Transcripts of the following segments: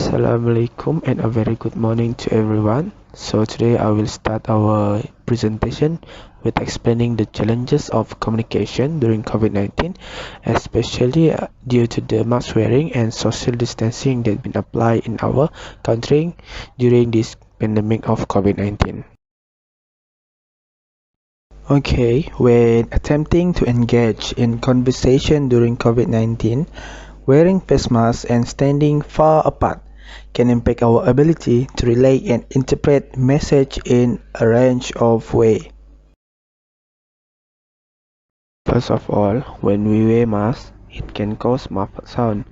Assalamualaikum and a very good morning to everyone. So today I will start our presentation with explaining the challenges of communication during COVID-19, especially due to the mask wearing and social distancing that been applied in our country during this pandemic of COVID-19. Okay, when attempting to engage in conversation during COVID-19, wearing face masks and standing far apart can impact our ability to relay and interpret message in a range of ways. First of all, when we wear masks, it can cause muffled sound.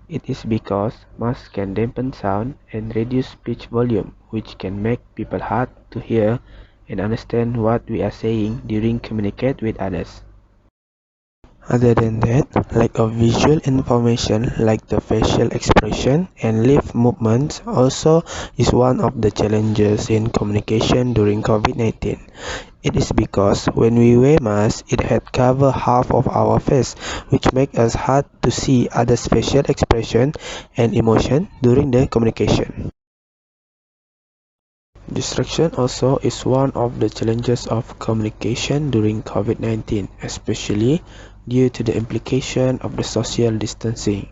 It is because masks can dampen sound and reduce speech volume, which can make people hard to hear and understand what we are saying during communicate with others. Other than that, lack of visual information like the facial expression and lip movements also is one of the challenges in communication during COVID-19. It is because when we wear masks, it had cover half of our face, which makes us hard to see others' facial expression and emotion during the communication. Distraction also is one of the challenges of communication during COVID-19, especially due to the implication of the social distancing.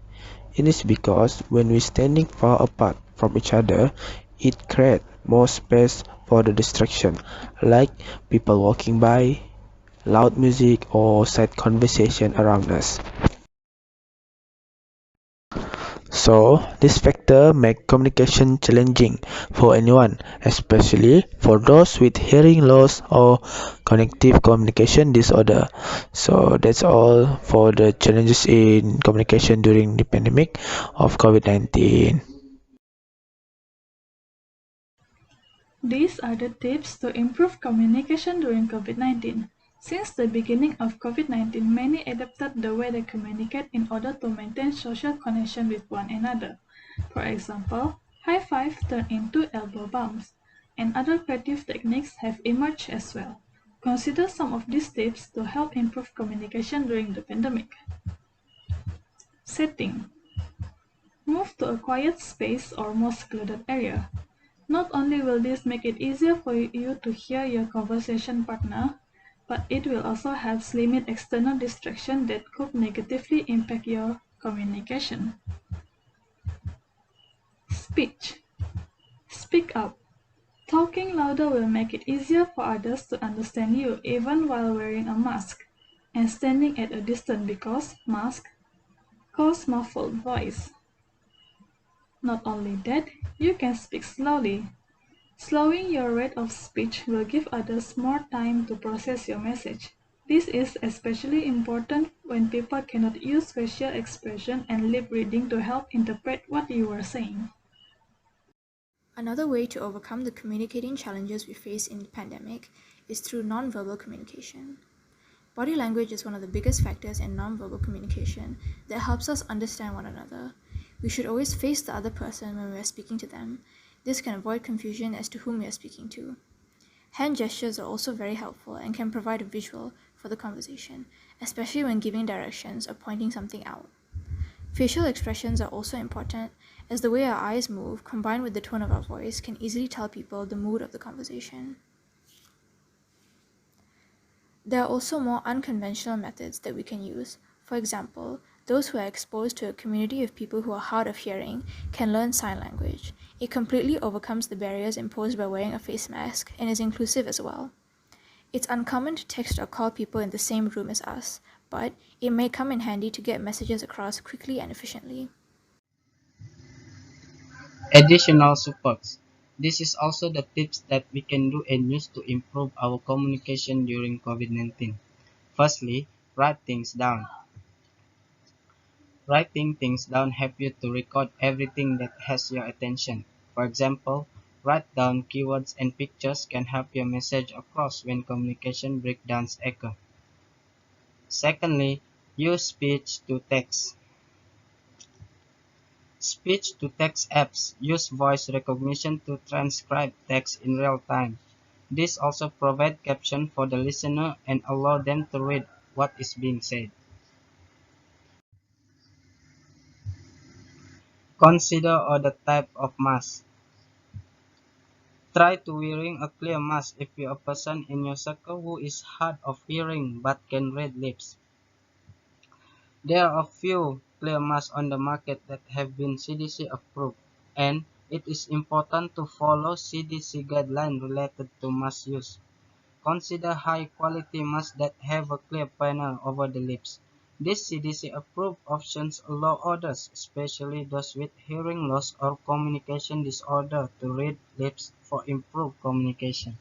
It is because when we standing far apart from each other, it creates more space for the distraction, like people walking by, loud music, or side conversation around us. So, this factor make communication challenging for anyone, especially for those with hearing loss or cognitive communication disorder. So, that's all for the challenges in communication during the pandemic of COVID-19. These are the tips to improve communication during COVID-19. Since the beginning of COVID-19, many adapted the way they communicate in order to maintain social connection with one another. For example, high five turned into elbow bumps, and other creative techniques have emerged as well. Consider some of these tips to help improve communication during the pandemic. Setting. Move to a quiet space or more secluded area. Not only will this make it easier for you to hear your conversation partner, but it will also help limit external distraction that could negatively impact your communication. Speech. Speak up. Talking louder will make it easier for others to understand you even while wearing a mask and standing at a distance because masks cause muffled voice. Not only that, you can speak slowly. Slowing your rate of speech will give others more time to process your message. This is especially important when people cannot use facial expression and lip reading to help interpret what you are saying. Another way to overcome the communicating challenges we face in the pandemic is through nonverbal communication. Body language is one of the biggest factors in nonverbal communication that helps us understand one another. We should always face the other person when we are speaking to them. This can avoid confusion as to whom we are speaking to. Hand gestures are also very helpful and can provide a visual for the conversation, especially when giving directions or pointing something out. Facial expressions are also important, as the way our eyes move combined with the tone of our voice can easily tell people the mood of the conversation. There are also more unconventional methods that we can use. For example, those who are exposed to a community of people who are hard of hearing can learn sign language. It completely overcomes the barriers imposed by wearing a face mask and is inclusive as well. It's uncommon to text or call people in the same room as us, but it may come in handy to get messages across quickly and efficiently. Additional supports. This is also the tips that we can do and use to improve our communication during COVID-19. Firstly, write things down. Writing things down helps you to record everything that has your attention. For example, write down keywords and pictures can help your message across when communication breakdowns occur. Secondly, use speech to text. Speech-to-text apps use voice recognition to transcribe text in real time. This also provides caption for the listener and allow them to read what is being said. Consider other type of mask. Try to wearing a clear mask if you're a person in your circle who is hard of hearing but can read lips. There are a few clear masks on the market that have been CDC approved, and it is important to follow CDC guidelines related to mask use. Consider high-quality masks that have a clear panel over the lips. These CDC-approved options allow others, especially those with hearing loss or communication disorder, to read lips for improved communication.